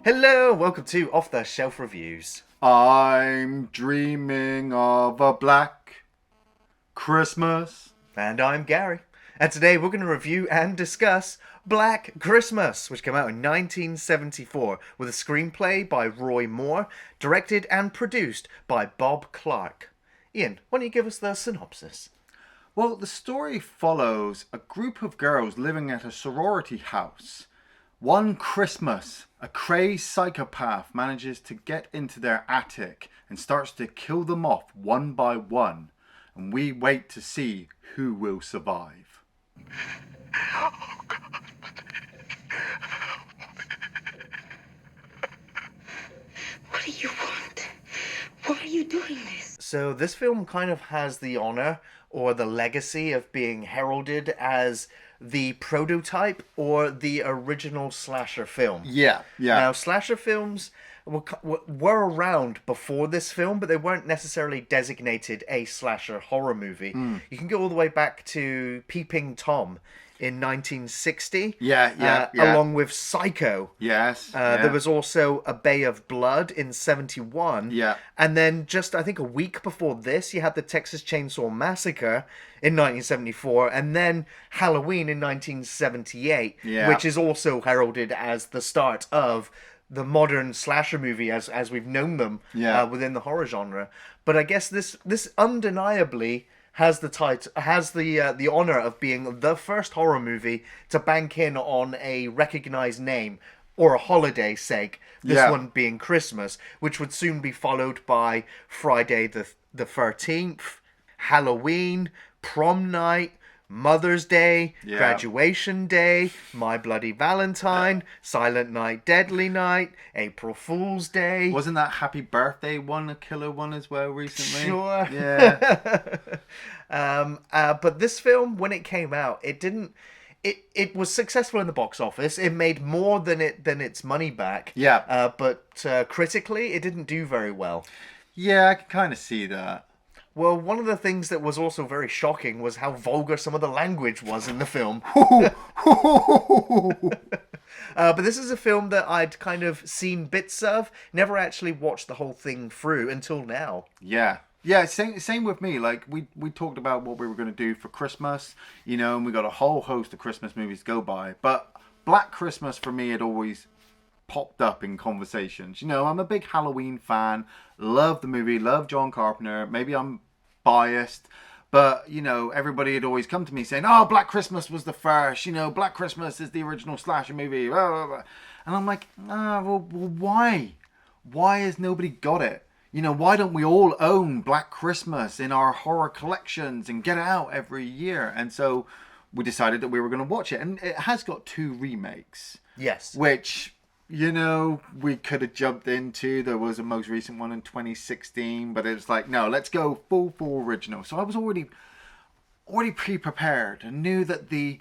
Hello, welcome to Off the Shelf Reviews. I'm dreaming of a black Christmas. And I'm Gary. And today we're going to review and discuss Black Christmas, which came out in 1974 with a screenplay by Roy Moore, directed and produced by Bob Clark. Ian, why don't you give us the synopsis? Well, the story follows a group of girls living at a sorority house. One Christmas, a crazed psychopath manages to get into their attic and starts to kill them off one by one. And we wait to see who will survive. Oh, God. What do you want? Why are you doing this? So this film kind of has the honor or the legacy of being heralded as the prototype or the original slasher film. Yeah. Now, slasher films were around before this film, but they weren't necessarily designated a slasher horror movie. You can go all the way back to Peeping Tom in 1960. Yeah. Along with Psycho. Yes. There was also A Bay of Blood in 71. Yeah. And then just, I think, a week before this, you had the Texas Chainsaw Massacre in 1974. And then Halloween in 1978, Yeah. which is also heralded as the start of the modern slasher movie as we've known them within the horror genre. But I guess this undeniably has the honor of being the first horror movie to bank in on a recognized name or a holiday sake. This one being Christmas, which would soon be followed by Friday the 13th, Halloween, Prom Night, Mother's Day, Graduation Day, My Bloody Valentine, Silent Night, Deadly Night, April Fool's Day. Wasn't that Happy Birthday one a killer one as well recently? Sure. Yeah. But this film, when it came out, it was successful in the box office. It made more than its money back. Yeah. But critically, it didn't do very well. Yeah, I can kind of see that. Well, one of the things that was also very shocking was how vulgar some of the language was in the film. But this is a film that I'd kind of seen bits of, never actually watched the whole thing through until now. Yeah, same with me. Like, we talked about what we were going to do for Christmas, and we got a whole host of Christmas movies to go by. But Black Christmas, for me, had always popped up in conversations. I'm a big Halloween fan, love the movie, love John Carpenter. Maybe I'm biased, but everybody had always come to me saying, "Oh, Black Christmas was the first. Black Christmas is the original slasher movie." Blah, blah, blah. And I'm like, well, why? Why has nobody got it? Why don't we all own Black Christmas in our horror collections and get it out every year? And so we decided that we were going to watch it, and it has got 2 remakes. Yes. Which, we could have jumped into. There was a most recent one in 2016, but it was like, no, let's go full original. So I was already pre-prepared and knew that the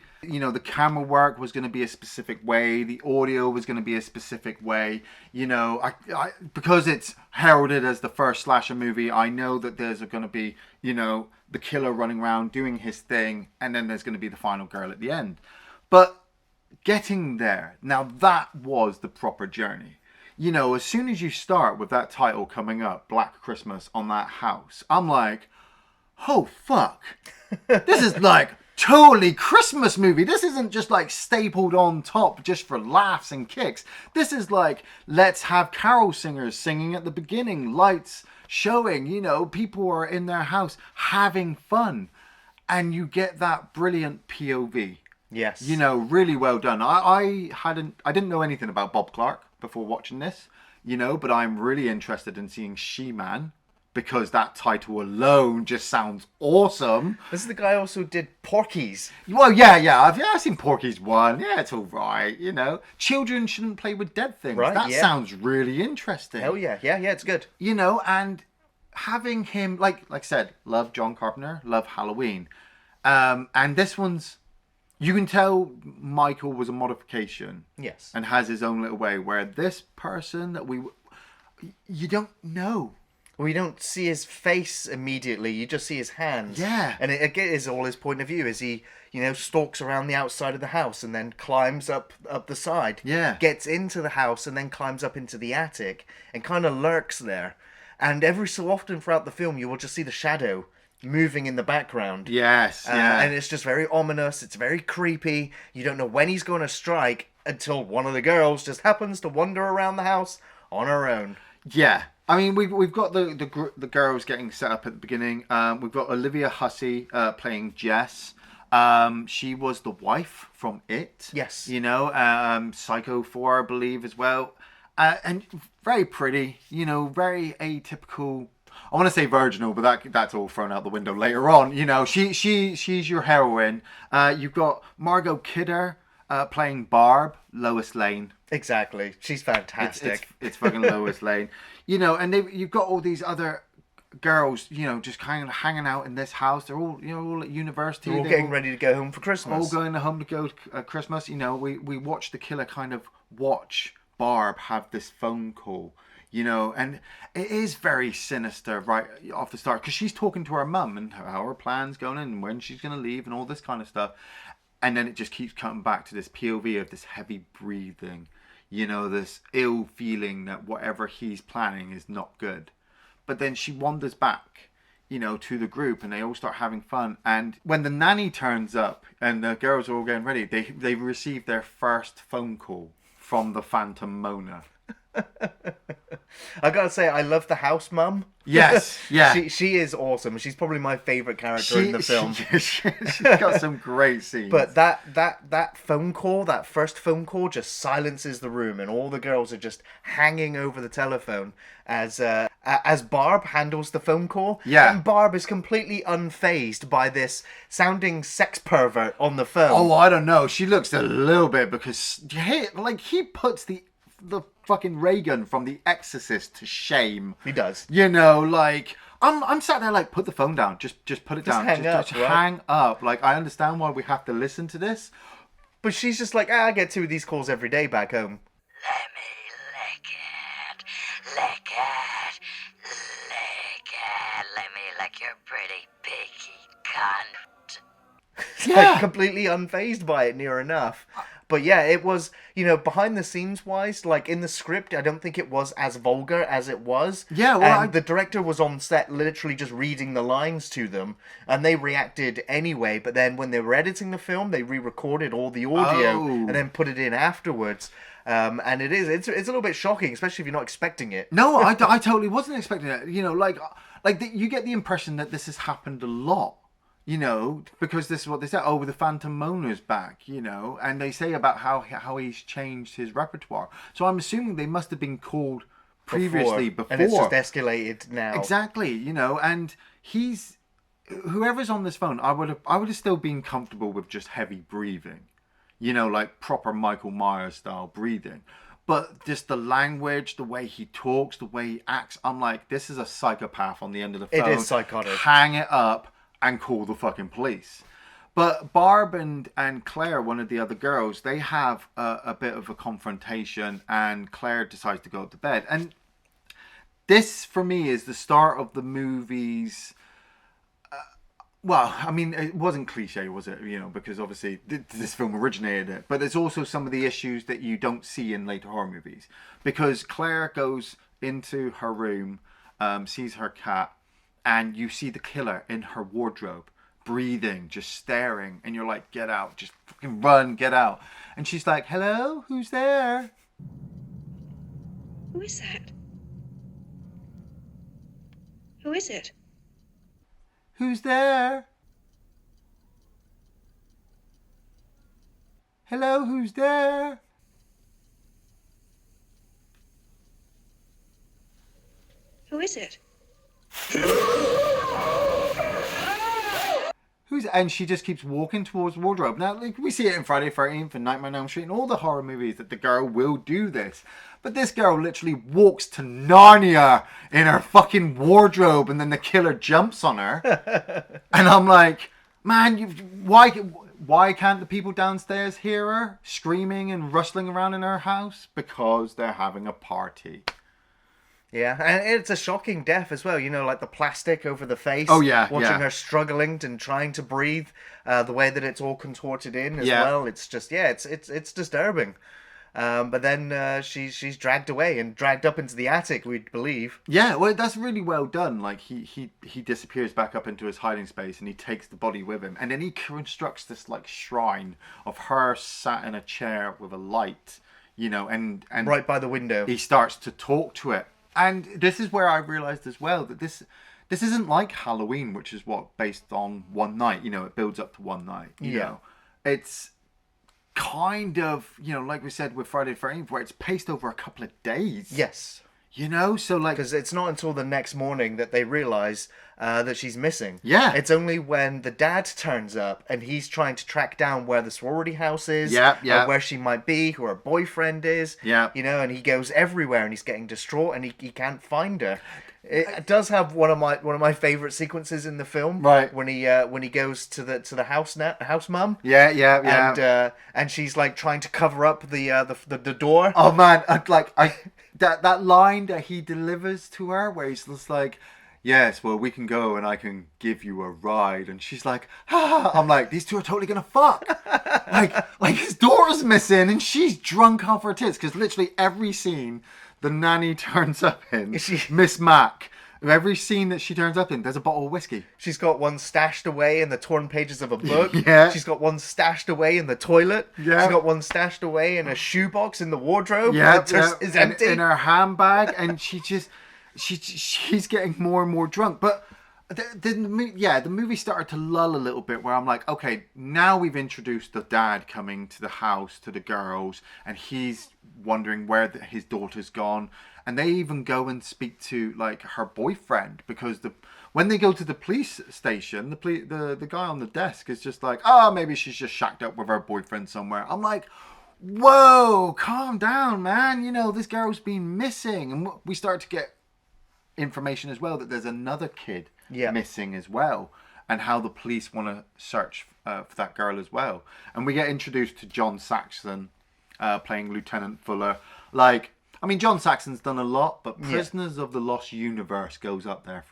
camera work was going to be a specific way, the audio was going to be a specific way. Because it's heralded as the first slasher movie, I know that there's going to be, the killer running around doing his thing, and then there's going to be the final girl at the end. But getting there, now that was the proper journey. As soon as you start with that title coming up, Black Christmas, on that house, I'm like, oh fuck, this is like totally Christmas movie. This isn't just like stapled on top just for laughs and kicks. This is like, let's have carol singers singing at the beginning, lights showing, people are in their house having fun, and you get that brilliant POV. Yes. Really well done. I didn't know anything about Bob Clark before watching this, but I'm really interested in seeing She-Man, because that title alone just sounds awesome. This is the guy who also did Porky's. Well, yeah. I've seen Porky's 1. Yeah, it's all right, Children shouldn't play with dead things. Right, that yeah. sounds really interesting. Hell yeah. Yeah, it's good. And having him, like I said, love John Carpenter, love Halloween. And this one's, you can tell Michael was a modification. Yes. And has his own little way, where this person that you don't know. we don't see his face immediately. You just see his hands. Yeah. And it again is all his point of view as he, stalks around the outside of the house and then climbs up the side. Yeah. Gets into the house and then climbs up into the attic and kind of lurks there. And every so often throughout the film, you will just see the shadow moving in the background. Yes, yeah. And it's just very ominous. It's very creepy. You don't know when he's going to strike until one of the girls just happens to wander around the house on her own. Yeah. I mean, we've got the girls getting set up at the beginning. We've got Olivia Hussey playing Jess. She was the wife from It. Yes. Psycho 4, I believe, as well. And very pretty, very atypical. I want to say virginal, but that's all thrown out the window later on. She's your heroine. You've got Margot Kidder playing Barb, Lois Lane. Exactly. She's fantastic. It's fucking Lois Lane. And you've got all these other girls, just kind of hanging out in this house. They're all, all at university. They're all getting ready to go home for Christmas. All going home to go Christmas. We watch the killer kind of watch Barb have this phone call. And it is very sinister right off the start because she's talking to her mum and how her plan's going and when she's going to leave and all this kind of stuff. And then it just keeps cutting back to this POV of this heavy breathing, this ill feeling that whatever he's planning is not good. But then she wanders back, to the group and they all start having fun. And when the nanny turns up and the girls are all getting ready, they receive their first phone call from the Phantom Mona. I gotta say, I love the house mum. Yes, yeah. She is awesome. She's probably my favourite character in the film. She's got some great scenes. But that phone call, that first phone call, just silences the room, and all the girls are just hanging over the telephone as Barb handles the phone call. Yeah. And Barb is completely unfazed by this sounding sex pervert on the phone. Oh, I don't know. She looks a little bit because he puts the fucking ray gun from The Exorcist to shame. He does. I'm sat there put the phone down. Just put it down. Just hang up. I understand why we have to listen to this. But she's just like, I get 2 of these calls every day back home. Let me lick it. Lick it. Lick it. Let me lick your pretty piggy cunt. Yeah. Completely unfazed by it, near enough. But yeah, it was, behind the scenes wise, in the script, I don't think it was as vulgar as it was. Yeah, well, the director was on set literally just reading the lines to them, and they reacted anyway. But then when they were editing the film, they re-recorded all the audio and then put it in afterwards. And it's a little bit shocking, especially if you're not expecting it. No, I totally wasn't expecting it. You get the impression that this has happened a lot. Because this is what they said. Oh, the Phantom Mona's back, and they say about how he's changed his repertoire. So I'm assuming they must have been called previously before. And it's just escalated now. Exactly, and whoever's on this phone, I would have still been comfortable with just heavy breathing, proper Michael Myers style breathing. But just the language, the way he talks, the way he acts, I'm like, this is a psychopath on the end of the phone. It is psychotic. Hang it up and call the fucking police. But Barb and Claire, one of the other girls, they have a bit of a confrontation and Claire decides to go to bed. And this, for me, is the start of the movie's... it wasn't cliche, was it? Because obviously this film originated it. But there's also some of the issues that you don't see in later horror movies. Because Claire goes into her room, sees her cat, and you see the killer in her wardrobe, breathing, just staring. And you're like, get out, just fucking run, get out. And she's like, hello, who's there? Who is that? Who is it? Who's there? Hello, who's there? Who is it? And she just keeps walking towards the wardrobe. Now, we see it in Friday the 13th and Nightmare on Elm Street and all the horror movies that the girl will do this. But this girl literally walks to Narnia in her fucking wardrobe and then the killer jumps on her. And I'm like, man, why can't the people downstairs hear her screaming and rustling around in her house? Because they're having a party. Yeah, and it's a shocking death as well. You know, like the plastic over the face. Oh, yeah, watching yeah. her struggling and trying to breathe. The way that it's all contorted in as Yeah. well. It's just it's disturbing. But then she's dragged away and dragged up into the attic, we'd believe. Yeah, well, that's really well done. Like he disappears back up into his hiding space, and he takes the body with him, and then he constructs this like shrine of her sat in a chair with a light, you know, and Right by the window. he starts to talk to it. And this is where I realized as well that this isn't like Halloween, which is what based on one night. You know, it builds up to one night. You know, it's kind of, you know, like we said with Friday the 13th, where it's paced over a couple of days. Yes. You know, so like... Because it's not until the next morning that they realise that she's missing. Yeah. It's only when the dad turns up and he's trying to track down where the sorority house is. Yeah. Where she might be, who her boyfriend is. Yeah. You know, and he goes everywhere and he's getting distraught and he can't find her. It does have one of my favourite sequences in the film, right? When he goes to the house mum, and she's like trying to cover up the door. Oh man, that line that he delivers to her, where he's just like, "Yes, well, we can go and I can give you a ride," and she's like, "Ah!" I'm like, these two are totally gonna fuck. like his daughter's missing and she's drunk off her tits, because literally every scene the nanny turns up in, Miss Mac, every scene that she turns up in, there's a bottle of whiskey. She's got one stashed away in the torn pages of a book. Yeah. She's got one stashed away in the toilet. Yeah. She's got one stashed away in a shoebox in the wardrobe. Yeah, Is empty. in her handbag, and she's getting more and more drunk. But the movie started to lull a little bit, where I'm like, okay, now we've introduced the dad coming to the house to the girls, and he's wondering where his daughter's gone, and they even go and speak to like her boyfriend, because when they go to the police station, the guy on the desk is just like, oh, maybe she's just shacked up with her boyfriend somewhere. I'm like, whoa, calm down, man. You know, this girl's been missing, and we start to get information as well that there's another kid missing as well, and how the police want to search for that girl as well. And we get introduced to John Saxon playing Lieutenant Fuller. Like, I mean, John Saxon's done a lot, but Prisoners of the Lost Universe goes up there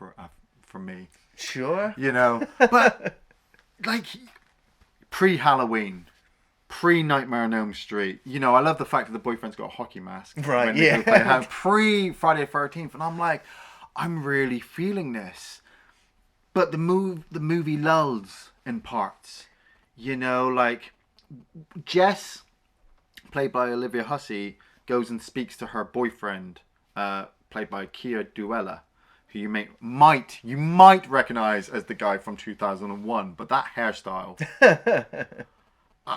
for me. Sure. You know, but like pre-Halloween, pre-Nightmare on Elm Street. You know, I love the fact that the boyfriend's got a hockey mask. Right, yeah. Pre-Friday the 13th, and I'm like, I'm really feeling this. But the movie lulls in parts. You know, like Jess, played by Olivia Hussey, goes and speaks to her boyfriend, played by Keir, who you might recognize as the guy from 2001, but that hairstyle,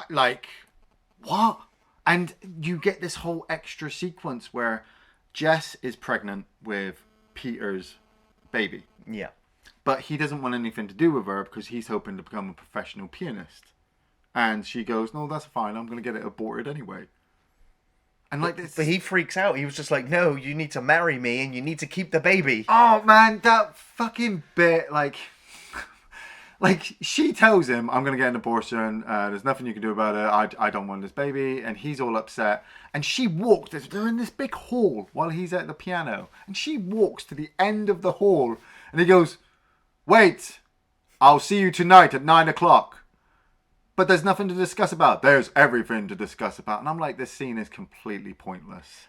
like, what? And you get this whole extra sequence where Jess is pregnant with Peter's baby. Yeah. But he doesn't want anything to do with her because he's hoping to become a professional pianist. And she goes, no, that's fine. I'm going to get it aborted anyway. And like this, but he freaks out. He was just like, no, you need to marry me and you need to keep the baby. Oh man, that fucking bit, like she tells him, I'm going to get an abortion. There's nothing you can do about it. I don't want this baby. And he's all upset. And she walks, they're in this big hall while he's at the piano. And she walks to the end of the hall. And he goes, wait, I'll see you tonight at 9:00. But there's nothing to discuss about. There's everything to discuss about. And I'm like, this scene is completely pointless.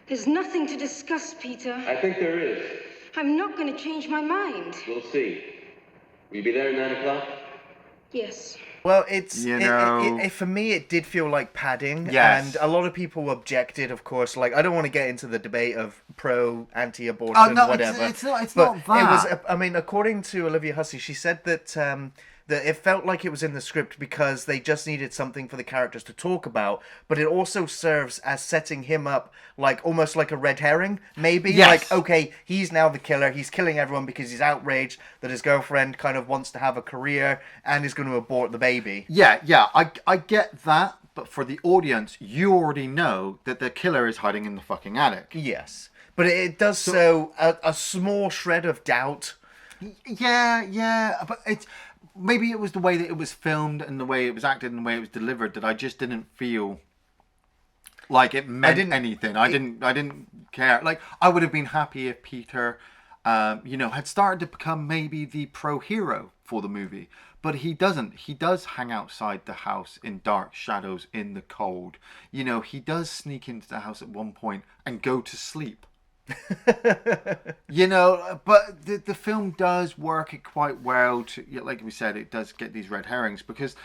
There's nothing to discuss, Peter. I think there is. I'm not going to change my mind. We'll see. Will you be there at 9:00? Yes. Well, it's for me, it did feel like padding, yes. And a lot of people objected, of course. Like, I don't want to get into the debate of pro-anti-abortion, whatever. It's not that. It was. I mean, according to Olivia Hussey, she said that that it felt like it was in the script because they just needed something for the characters to talk about, but it also serves as setting him up like almost like a red herring, maybe. Yes. Like, okay, he's now the killer. He's killing everyone because he's outraged that his girlfriend kind of wants to have a career and is going to abort the baby. Yeah, I get that, but for the audience, you already know that the killer is hiding in the fucking attic. Yes, but it does so a small shred of doubt. Yeah, but it's... Maybe it was the way that it was filmed and the way it was acted and the way it was delivered that I just didn't feel like it meant anything. I didn't care. Like, I would have been happy if Peter, had started to become maybe the pro-hero for the movie. But he doesn't. He does hang outside the house in dark shadows in the cold. He does sneak into the house at one point and go to sleep. But the film does work it quite well. Like we said, it does get these red herrings because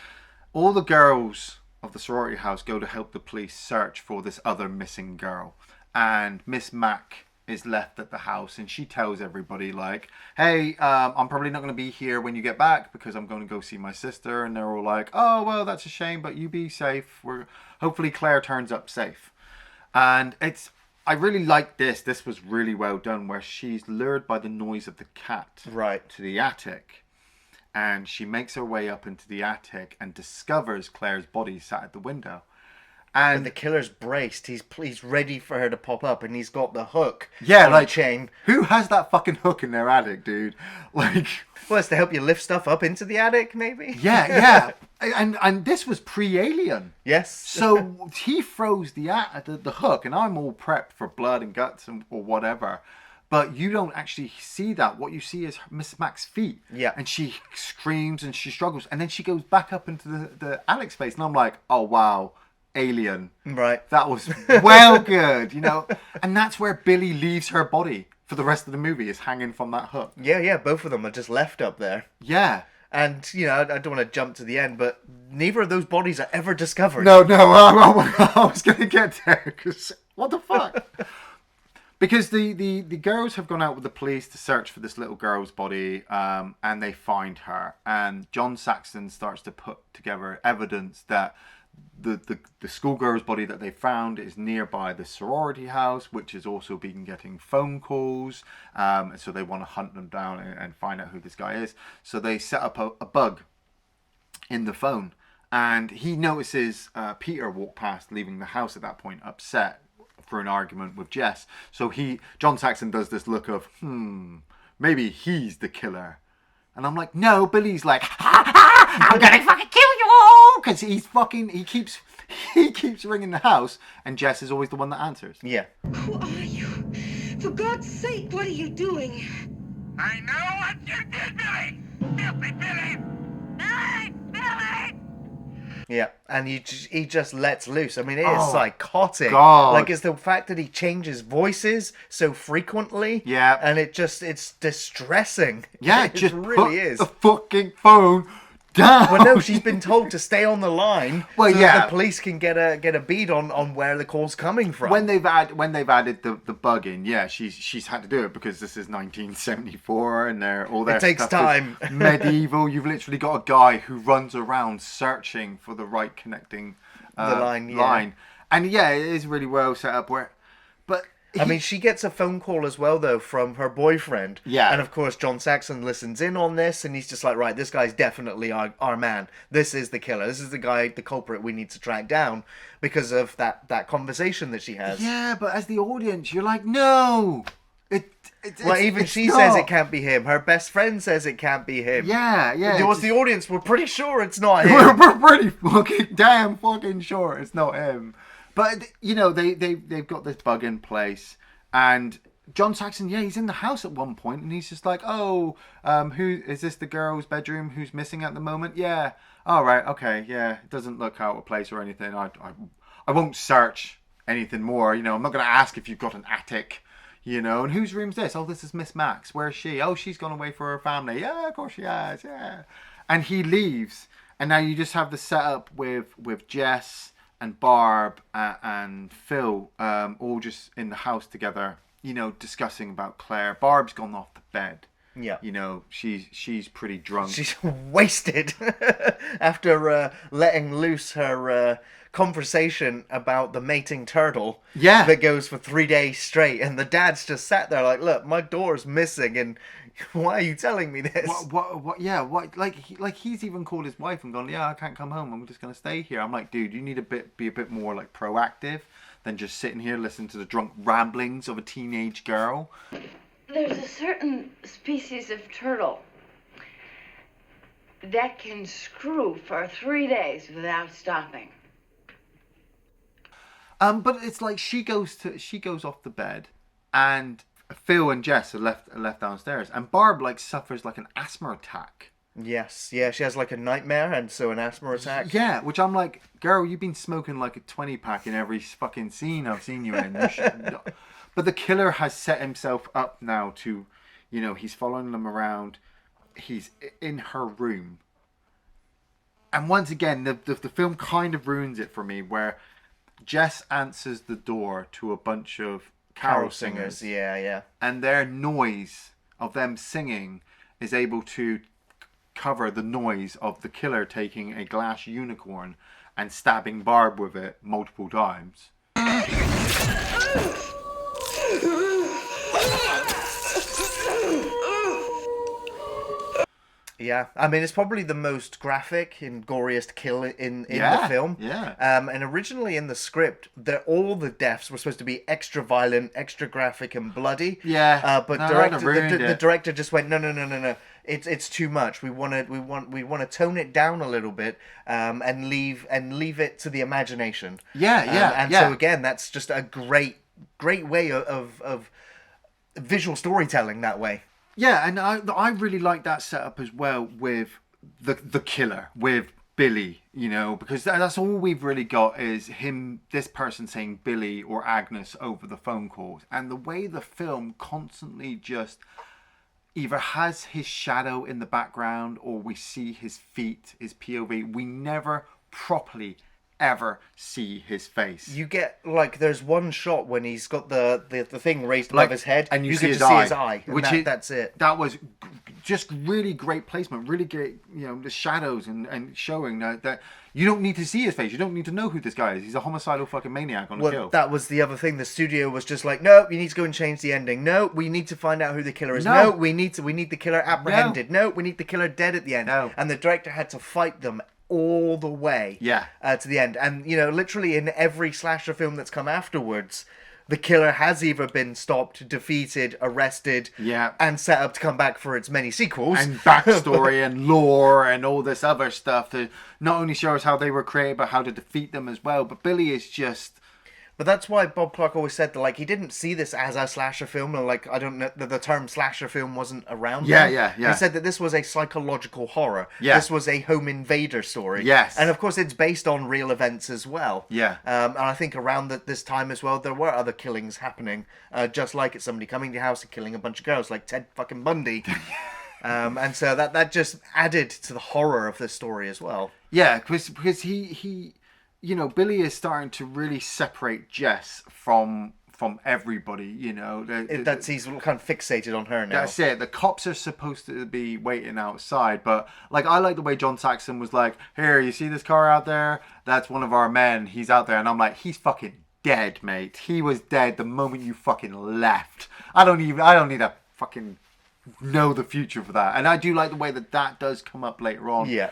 all the girls of the sorority house go to help the police search for this other missing girl. And Miss Mac is left at the house and she tells everybody like, hey, I'm probably not going to be here when you get back because I'm going to go see my sister. And they're all like, oh, well, that's a shame, but you be safe. Hopefully Claire turns up safe. And I really like this. This was really well done where she's lured by the noise of the cat to the attic. And she makes her way up into the attic and discovers Claire's body sat at the window. And the killer's braced. He's ready for her to pop up, and he's got the hook. Yeah, on like the chain. Who has that fucking hook in their attic, dude? Like, well, it's to help you lift stuff up into the attic, maybe. Yeah. And this was pre-Alien. Yes. So he throws the hook, and I'm all prepped for blood and guts or whatever. But you don't actually see that. What you see is Miss Mac's feet. Yeah. And she screams and she struggles, and then she goes back up into the attic space, and I'm like, oh wow. Alien. Right. That was well good, And that's where Billy leaves her body for the rest of the movie, is hanging from that hook. Yeah, both of them are just left up there. Yeah. And, I don't want to jump to the end, but neither of those bodies are ever discovered. No, I was going to get there, because what the fuck? Because the girls have gone out with the police to search for this little girl's body, and they find her. And John Saxon starts to put together evidence that the schoolgirl's body that they found is nearby the sorority house, which has also been getting phone calls. So they want to hunt them down and find out who this guy is. So they set up a bug in the phone. And he notices Peter walk past, leaving the house at that point, upset for an argument with Jess. So John Saxon does this look of, maybe he's the killer. And I'm like, no, Billy's like, I'm gonna fucking kill you all, because he keeps ringing the house, and Jess is always the one that answers. Yeah. Who are you? For God's sake, what are you doing? I know what you did, Billy! Filthy Billy! Billy! Yeah, and he just lets loose. I mean, it is psychotic. God. Like, it's the fact that he changes voices so frequently. Yeah. And it's distressing. Yeah, it just really put is. the fucking phone down. Well, no, she's been told to stay on the line so yeah. that the police can get a bead on where the call's coming from. When they've added the bug in, yeah, she's had to do it because this is 1974 and it takes time. Medieval. You've literally got a guy who runs around searching for the right connecting the line. And yeah, it is really well set up. I mean, she gets a phone call as well, though, from her boyfriend. Yeah. And, of course, John Saxon listens in on this, and he's just like, right, this guy's definitely our man. This is the killer. This is the guy, the culprit we need to track down because of that conversation that she has. Yeah, but as the audience, you're like, no! Even she says it can't be him. Her best friend says it can't be him. Yeah. Towards the audience, we're pretty sure it's not him. We're pretty fucking sure it's not him. But, they've got this bug in place. And John Saxon, he's in the house at one point. And he's just like, who is this the girl's bedroom who's missing at the moment? Yeah. All right. Okay. Yeah. It doesn't look out of place or anything. I won't search anything more. I'm not going to ask if you've got an attic. And whose room's this? Oh, this is Miss Max. Where is she? Oh, she's gone away for her family. Yeah, of course she has. Yeah. And he leaves. And now you just have the setup with Jess and Barb and Phil all just in the house together, discussing about Claire. Barb's gone off the bed. Yeah. She's pretty drunk. She's wasted after letting loose her conversation about the mating turtle. Yeah. That goes for 3 days straight. And the dad's just sat there like, look, my door's missing and why are you telling me this? What? Yeah. What? Like he's even called his wife and gone, yeah, I can't come home. I'm just gonna stay here. I'm like, dude, you need to be a bit more like proactive than just sitting here listening to the drunk ramblings of a teenage girl. There's a certain species of turtle that can screw for 3 days without stopping. But it's like she goes off the bed, and Phil and Jess are left downstairs, and Barb like suffers like an asthma attack. Yes, yeah, she has like a nightmare and so an asthma attack. Yeah, which I'm like, girl, you've been smoking like a 20-pack in every fucking scene I've seen you in. But the killer has set himself up now to, he's following them around. He's in her room. And once again, the film kind of ruins it for me, where Jess answers the door to a bunch of carol singers. Yeah. And their noise of them singing is able to cover the noise of the killer taking a glass unicorn and stabbing Barb with it multiple times. Yeah, I mean, it's probably the most graphic and goriest kill in the film. Yeah. And originally in the script, all the deaths were supposed to be extra violent, extra graphic, and bloody. Yeah. But the director just went, no. It's too much. We want to tone it down a little bit, and leave it to the imagination. So again, that's just a great way of visual storytelling that way. Yeah, and I really like that setup as well with the killer, with Billy, because that's all we've really got is this person saying Billy or Agnes over the phone calls. And the way the film constantly just either has his shadow in the background or we see his feet, his POV. We never properly ever see his face. You get there's one shot when he's got the thing raised above his head, and you see his eye, that's it. That was just really great placement, really great. The shadows and showing that you don't need to see his face. You don't need to know who this guy is. He's a homicidal fucking maniac on a kill. That was the other thing. The studio was just like, no, you need to go and change the ending. No, we need to find out who the killer is. No, we need the killer apprehended. No, we need the killer dead at the end. No. And the director had to fight them all the way to the end. And, literally in every slasher film that's come afterwards, the killer has either been stopped, defeated, arrested, and set up to come back for its many sequels. And backstory and lore and all this other stuff to not only show us how they were created, but how to defeat them as well. But Billy is just... But that's why Bob Clark always said that, he didn't see this as a slasher film, or I don't know, the term slasher film wasn't around. Yeah. He said that this was a psychological horror. Yeah. This was a home invader story. Yes. And of course, it's based on real events as well. Yeah. And I think around this time as well, there were other killings happening, just like it's somebody coming to your house and killing a bunch of girls, like Ted fucking Bundy. And so that just added to the horror of this story as well. Yeah, because he Billy is starting to really separate Jess from everybody, he's kind of fixated on her now. That's it. The cops are supposed to be waiting outside, but I like the way John Saxon was like, here, you see this car out there? That's one of our men. He's out there. And I'm like, he's fucking dead, mate. He was dead the moment you fucking left. I don't need a fucking know the future for that. And I do like the way that does come up later on. Yeah.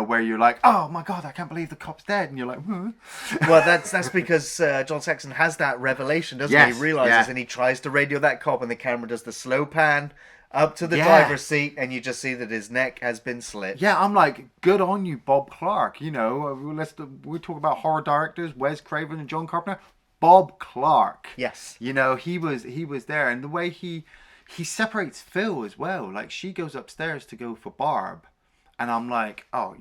Where you're like, oh my god, I can't believe the cop's dead. And you're like, Well, that's because John Saxon has that revelation, doesn't he? He realizes and he tries to radio that cop and the camera does the slow pan up to the driver's seat and you just see that his neck has been slit. Yeah, I'm like, good on you, Bob Clark. We talk about horror directors, Wes Craven and John Carpenter. Bob Clark. Yes. He was there. And the way he separates Phil as well. She goes upstairs to go for Barb. And I'm like, I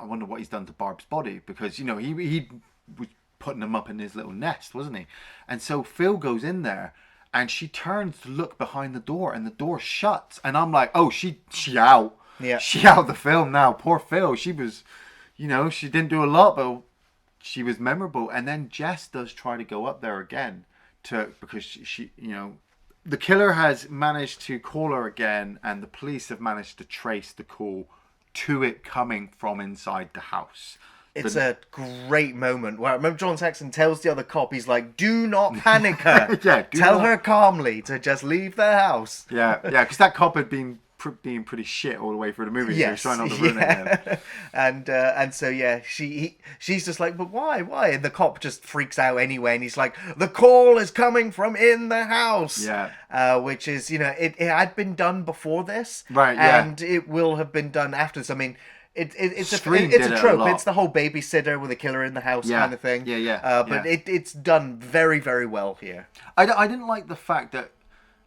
wonder what he's done to Barb's body. Because, he was putting him up in his little nest, wasn't he? And so Phil goes in there. And she turns to look behind the door. And the door shuts. And I'm like, oh, she out. Yeah. She out the film now. Poor Phil. She was, she didn't do a lot. But she was memorable. And then Jess does try to go up there again. Because she the killer has managed to call her again, and the police have managed to trace the call to it coming from inside the house. It's a great moment where I remember John Saxon tells the other cop, he's like, do not panic her. Tell her calmly to just leave the house. Yeah, because that cop had been being pretty shit all the way through the movie. Yes, so he's trying not to ruin it. And so she's just like, but why? And the cop just freaks out anyway, and he's like, the call is coming from in the house. Yeah. Which is, it had been done before this, right? Yeah. And it will have been done after this. I mean, it's Scream it's did a it a trope. lot. It's the whole babysitter with a killer in the house kind of thing. But it's done very, very well here. I didn't like the fact that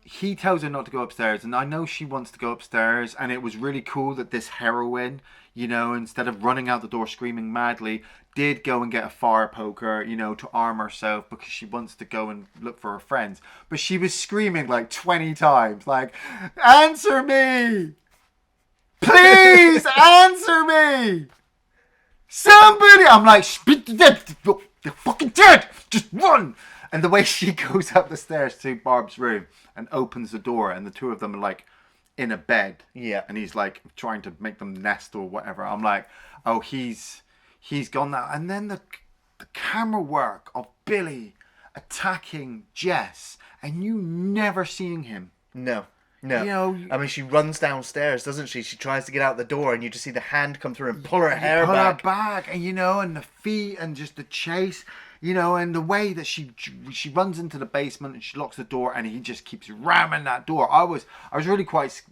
he tells her not to go upstairs, and I know she wants to go upstairs, and it was really cool that this heroine, you know, instead of running out the door screaming madly, did go and get a fire poker, you know, to arm herself because she wants to go and look for her friends. But she was screaming like 20 times, like, answer me! Please answer me! Somebody! I'm like, speak to them! They're fucking dead! Just run! And the way she goes up the stairs to Barb's room and opens the door, and the two of them are like in a bed. Yeah. And he's like trying to make them nest or whatever. I'm like, oh, he's gone now. And then the camera work of Billy attacking Jess, and you never seeing him. No. You know, I mean, she runs downstairs, doesn't she? She tries to get out the door, and you just see the hand come through and pull her hair back. And you know, and the feet, and just the chase, you know, and the way that she runs into the basement and she locks the door, and he just keeps ramming that door. I was really quite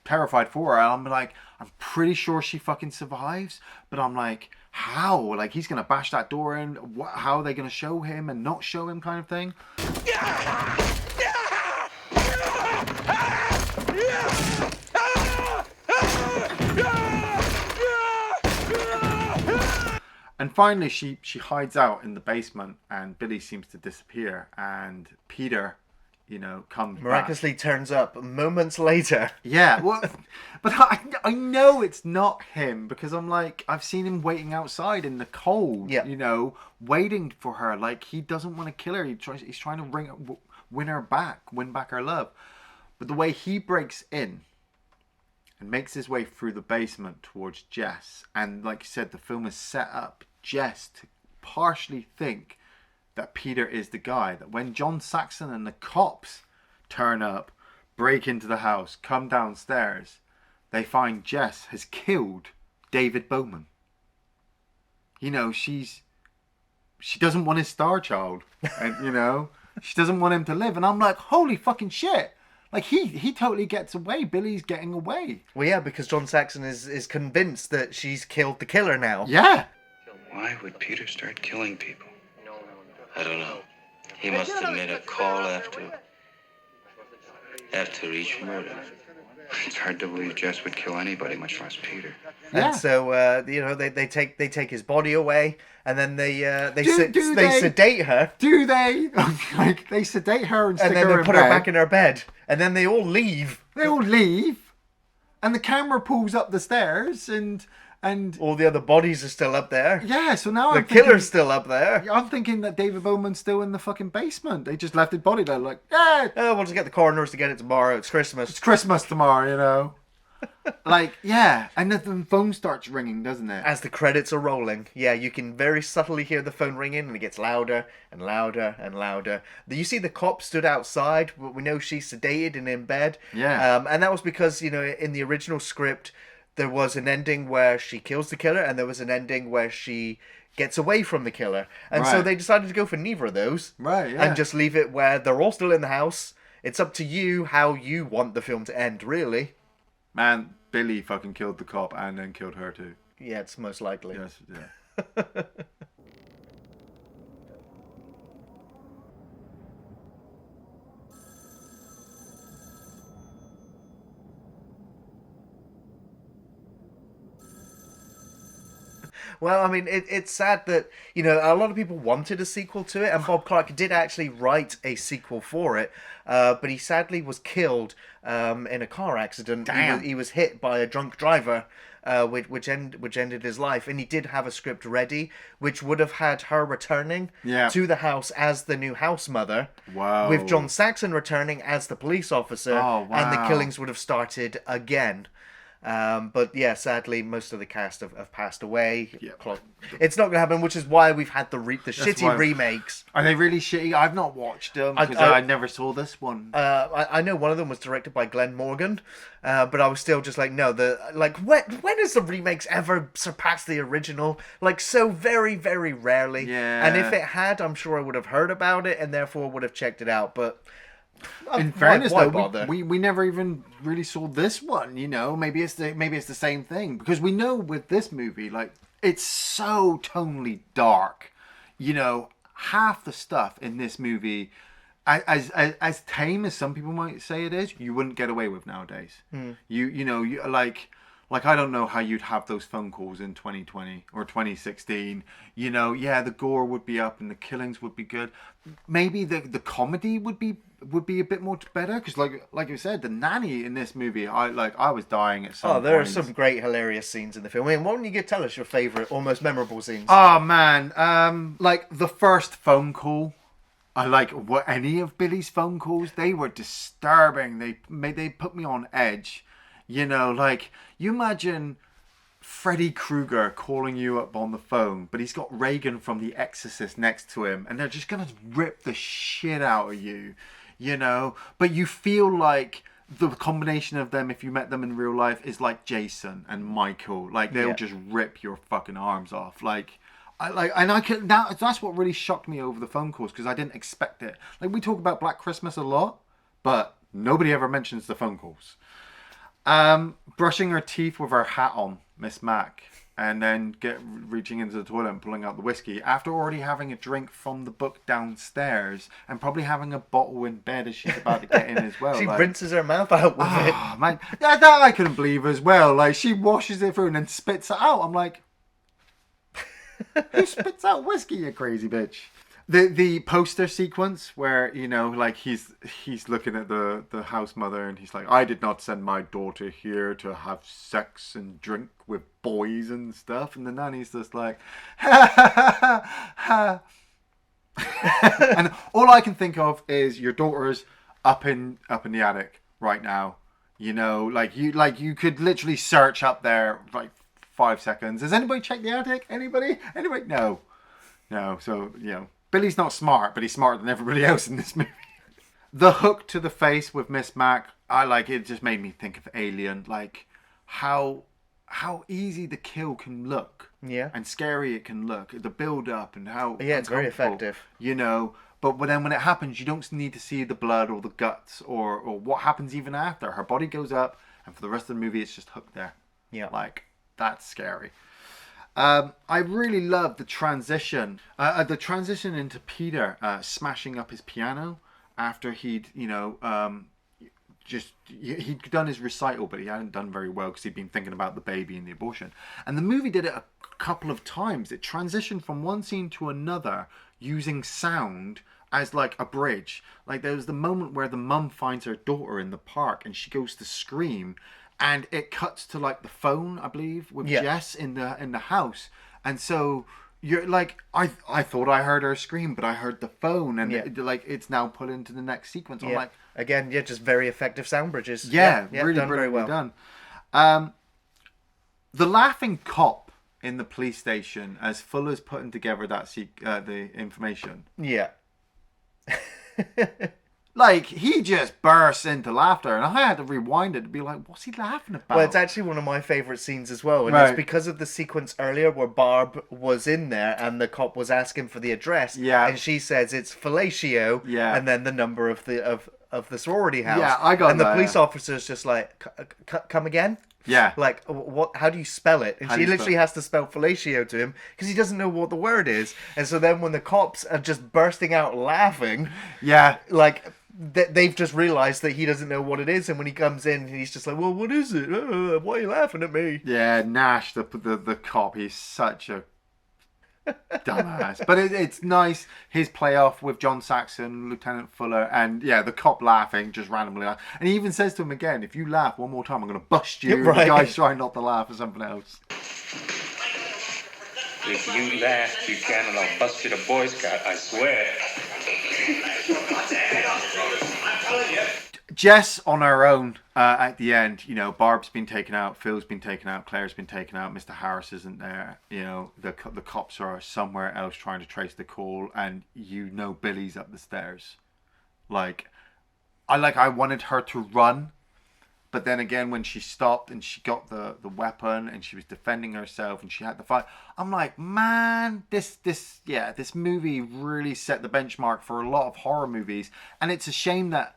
terrified for her. I'm like, I'm pretty sure she fucking survives, but I'm like, how? Like, he's gonna bash that door in. How are they gonna show him and not show him, kind of thing? And finally, she hides out in the basement, and Billy seems to disappear, and Peter, you know, comes miraculously turns up moments later. Yeah, well, but I know it's not him, because I'm like, I've seen him waiting outside in the cold, you know, waiting for her. Like, he doesn't want to kill her. He's trying to win her back, win back her love. But the way he breaks in and makes his way through the basement towards Jess, and like you said, the film is set up Jess to partially think that Peter is the guy. That when John Saxon and the cops turn up, break into the house, come downstairs, they find Jess has killed David Bowman. You know, she doesn't want his star child, and you know, she doesn't want him to live. And I'm like, holy fucking shit! Like, he totally gets away. Billy's getting away. Well, yeah, because John Saxon is convinced that she's killed the killer now. Yeah. Why would Peter start killing people? I don't know. He must have made a call after each murder. It's hard to believe Jess would kill anybody, much less Peter. And so, you know, they take his body away, and then they sedate her. Do they? Like, they sedate her and stick then her they in put bed. her back in her bed, and then they all leave. They all leave, and the camera pulls up the stairs, and all the other bodies are still up there. Yeah, so now the killer's still up there. I'm thinking that David Bowman's still in the fucking basement. They just left his body there, like, yeah. Oh, we'll just get the coroners to get it tomorrow. It's Christmas. It's Christmas tomorrow, you know. Like, yeah, and then the phone starts ringing, doesn't it? As the credits are rolling, yeah, you can very subtly hear the phone ringing, and it gets louder and louder and louder. You see the cop stood outside, but we know she's sedated and in bed. Yeah. And that was because, you know, in the original script, there was an ending where she kills the killer, and there was an ending where she gets away from the killer. And so they decided to go for neither of those. Right, yeah. And just leave it where they're all still in the house. It's up to you how you want the film to end, really. Man, Billy fucking killed the cop and then killed her too. Yeah, it's most likely. Yes, yeah. Well, I mean, it's sad that, you know, a lot of people wanted a sequel to it, and Bob Clark did actually write a sequel for it, but he sadly was killed in a car accident. Damn. He was hit by a drunk driver, which ended his life, and he did have a script ready, which would have had her returning to the house as the new house mother, Wow. with John Saxon returning as the police officer, Oh, and the wow. killings would have started again. But yeah, sadly, most of the cast have passed away. Yeah. It's not going to happen, which is why we've had the shitty why- remakes. Are they really shitty? I've not watched them because I never saw this one. I know one of them was directed by Glenn Morgan, but I was still just like, no, when has the remakes ever surpassed the original? Like, so very, very rarely. Yeah. And if it had, I'm sure I would have heard about it and therefore would have checked it out. But In fairness, why though, bother? we never even really saw this one. Maybe it's the same thing, because we know with this movie, like, it's so tonally dark. Half the stuff in this movie, as tame as some people might say it is, you wouldn't get away with nowadays. You like I don't know how you'd have those phone calls in 2020 or 2016. The gore would be up and the killings would be good. Maybe the comedy would be a bit more better, because like you said, the nanny in this movie, I was dying at some point. There are some great hilarious scenes in the film. I mean, why don't you tell us your favourite or most memorable scenes? Oh man, like the first phone call. I like any of Billy's phone calls. They were disturbing. They put me on edge. Like, you imagine Freddy Krueger calling you up on the phone, but he's got Reagan from The Exorcist next to him, and they're just gonna rip the shit out of you, But you feel like the combination of them, if you met them in real life, is like Jason and Michael. Like, they'll just rip your fucking arms off. That's what really shocked me over the phone calls, because I didn't expect it. Like, we talk about Black Christmas a lot, but nobody ever mentions the phone calls. Brushing her teeth with her hat on, Miss Mac, and then reaching into the toilet and pulling out the whiskey after already having a drink from the book downstairs and probably having a bottle in bed as she's about to get in as well. She rinses her mouth out with it. Man, that I couldn't believe as well. Like, she washes it through and then spits it out. I'm like, who spits out whiskey, you crazy bitch? The poster sequence where, like, he's looking at the house mother and he's like, I did not send my daughter here to have sex and drink with boys and stuff. And the nanny's just like, ha ha ha ha. And all I can think of is your daughter's up in the attic right now. Like you could literally search up there like 5 seconds. Has anybody checked the attic? Anybody? No. So, Billy's not smart, but he's smarter than everybody else in this movie. The hook to the face with Miss Mac, it just made me think of Alien. Like, how easy the kill can look. Yeah. And scary it can look. The build up and how... Yeah, it's very effective. But then when it happens, you don't need to see the blood or the guts or what happens even after. Her body goes up, and for the rest of the movie, it's just hooked there. Yeah. Like, that's scary. I really love the transition. The transition into Peter smashing up his piano after he'd done his recital, but he hadn't done very well because he'd been thinking about the baby and the abortion. And the movie did it a couple of times. It transitioned from one scene to another using sound as like a bridge. Like, there was the moment where the mum finds her daughter in the park and she goes to scream. And it cuts to like the phone, I believe, with Jess in the house, and so you're like, I thought I heard her scream, but I heard the phone, and it's now put into the next sequence. I'm like, again, just very effective sound bridges. Really done very well done. The laughing cop in the police station as Fuller's putting together the information. Yeah. Like, he just bursts into laughter, and I had to rewind it to be like, what's he laughing about? Well, it's actually one of my favourite scenes as well, and Right. it's because of the sequence earlier where Barb was in there and the cop was asking for the address, and she says it's fellatio, and then the number of the sorority house. Yeah, I got and that, the police officer's just like, come again? Yeah. Like, what? How do you spell it? And she literally has to spell fellatio to him because he doesn't know what the word is. And so then when the cops are just bursting out laughing, like, they've just realised that he doesn't know what it is. And when he comes in, he's just like, well, what is it? Why are you laughing at me? Yeah, Nash, the cop, he's such a dumbass. But it's nice, his playoff with John Saxon, Lieutenant Fuller, and the cop laughing, just randomly. And he even says to him again, if you laugh one more time, I'm going to bust you. Right. The guy's trying not to laugh or something else. If you laugh, you can, and I'll bust you to Boy Scout, I swear. Jess on her own at the end, Barb's been taken out, Phil's been taken out, Claire's been taken out, Mr. Harris isn't there, the cops are somewhere else trying to trace the call, and Billy's up the stairs. I wanted her to run, but then again when she stopped and she got the weapon and she was defending herself and she had the fight, I'm like, man, this movie really set the benchmark for a lot of horror movies, and it's a shame that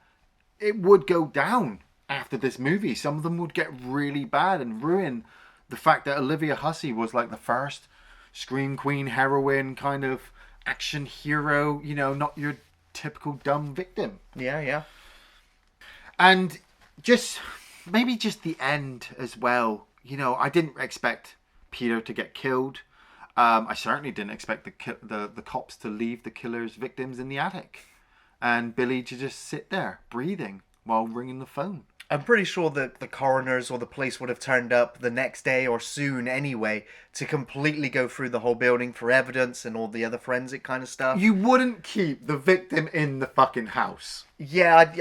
it would go down after this movie. Some of them would get really bad and ruin the fact that Olivia Hussey was like the first scream queen, heroine, kind of action hero, you know, not your typical dumb victim. Yeah. And maybe just the end as well. You know, I didn't expect Peter to get killed. I certainly didn't expect the cops to leave the killer's victims in the attic. And Billy to just sit there, breathing, while ringing the phone. I'm pretty sure that the coroners or the police would have turned up the next day or soon anyway to completely go through the whole building for evidence and all the other forensic kind of stuff. You wouldn't keep the victim in the fucking house. Yeah,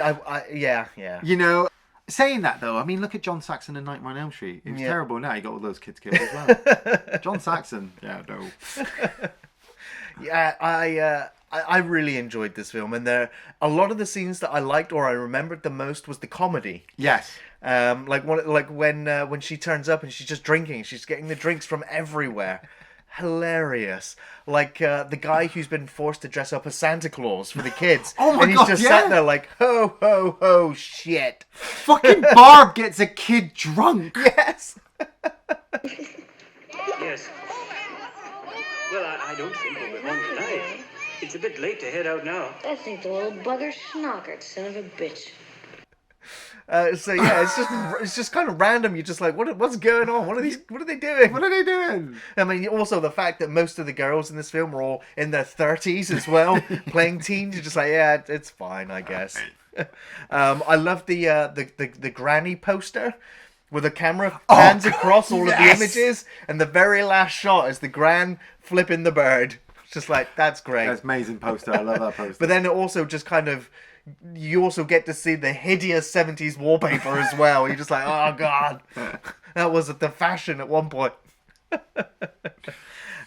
yeah. You know, saying that though, I mean, look at John Saxon in Nightmare on Elm Street. He was terrible. Now he got all those kids killed as well. John Saxon, yeah, no. Yeah, I really enjoyed this film, and a lot of the scenes that I liked or I remembered the most was the comedy. Yes. Like when she turns up and she's just drinking, she's getting the drinks from everywhere. Hilarious. Like the guy who's been forced to dress up as Santa Claus for the kids. Oh my and he's God, just yeah. sat there like, ho, ho, ho, shit. Fucking Barb gets a kid drunk. Yes. Yes. Well, I don't think we'll be home tonight. It's a bit late to head out now. That's the little bugger schnockered, son of a bitch. So yeah, it's just kind of random. You're just like, what's going on? What are they doing? What are they doing? I mean, also the fact that most of the girls in this film are all in their 30s as well, playing teens. You're just like, yeah, it's fine, I guess. I love the granny poster where the camera pans across all of the images, and the very last shot is the gran flipping the bird. It's just like, that's great. That's amazing poster. I love that poster. But then it also just kind of, you also get to see the hideous 70s wallpaper as well. You're just like, oh God, that was the fashion at one point.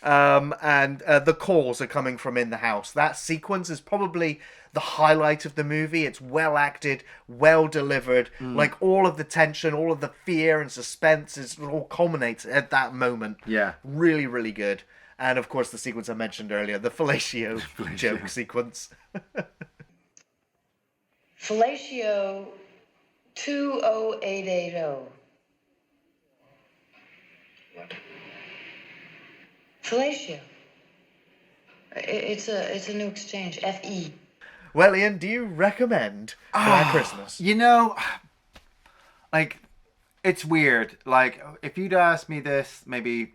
And the calls are coming from in the house. That sequence is probably the highlight of the movie. It's well acted, well delivered. Like all of the tension, all of the fear and suspense, it all culminates at that moment. Yeah. Really, really good. And of course, the sequence I mentioned earlier, the fellatio joke sequence. Fellatio 20880. What? Fellatio. It's a new exchange. FE. Well, Iain, do you recommend Black Christmas? You know, like, it's weird. Like, if you'd asked me this maybe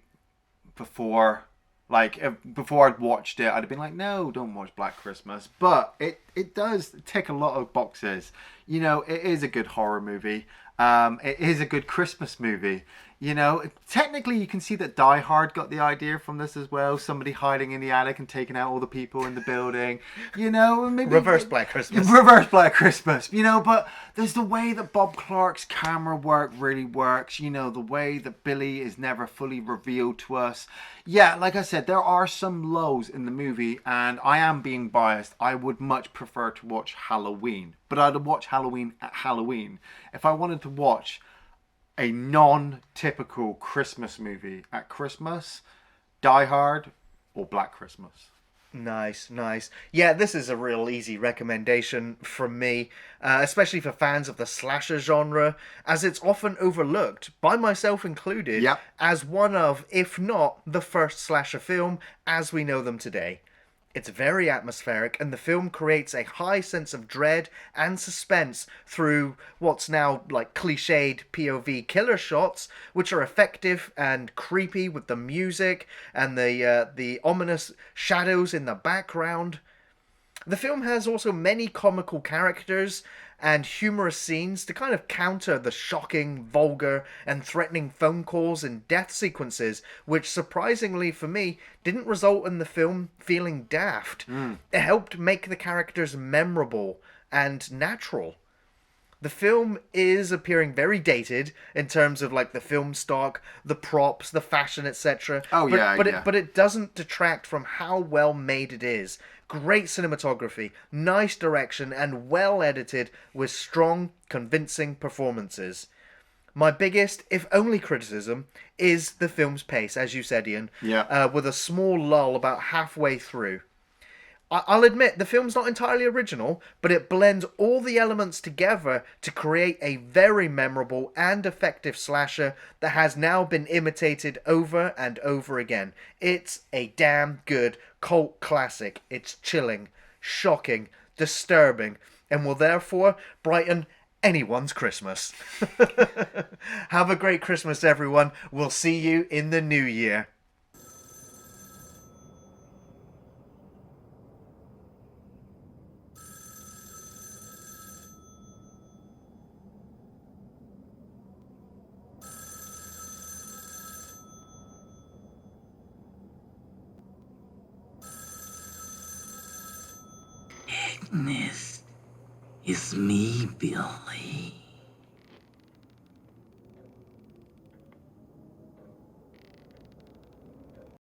before I'd watched it, I'd have been like, no, don't watch Black Christmas. But it does tick a lot of boxes. You know, it is a good horror movie. It is a good Christmas movie. You know, technically you can see that Die Hard got the idea from this as well. Somebody hiding in the attic and taking out all the people in the building. You know, maybe Reverse Black Christmas. Reverse Black Christmas. You know, but there's the way that Bob Clark's camera work really works. You know, the way that Billy is never fully revealed to us. Yeah, like I said, there are some lows in the movie, and I am being biased. I would much prefer to watch Halloween, but I'd watch Halloween at Halloween. If I wanted to watch a non-typical Christmas movie at Christmas, Die Hard or Black Christmas. Nice. Yeah, this is a real easy recommendation from me, especially for fans of the slasher genre, as it's often overlooked, by myself included, as one of, if not the first slasher film as we know them today. It's very atmospheric, and the film creates a high sense of dread and suspense through what's now like cliched POV killer shots, which are effective and creepy with the music and the ominous shadows in the background. The film has also many comical characters and humorous scenes to kind of counter the shocking, vulgar, and threatening phone calls and death sequences, which surprisingly for me didn't result in the film feeling daft. It helped make the characters memorable and natural. The film is appearing very dated in terms of like the film stock, the props, the fashion, etc. But it doesn't detract from how well made it is. Great cinematography, nice direction, and well edited with strong, convincing performances. My biggest, if only criticism, is the film's pace, as you said, Iain, with a small lull about halfway through. I'll admit the film's not entirely original, but it blends all the elements together to create a very memorable and effective slasher that has now been imitated over and over again. It's a damn good cult classic. It's chilling, shocking, disturbing, and will therefore brighten anyone's Christmas. Have a great Christmas, everyone. We'll see you in the new year. Agnes, it's me, Billy.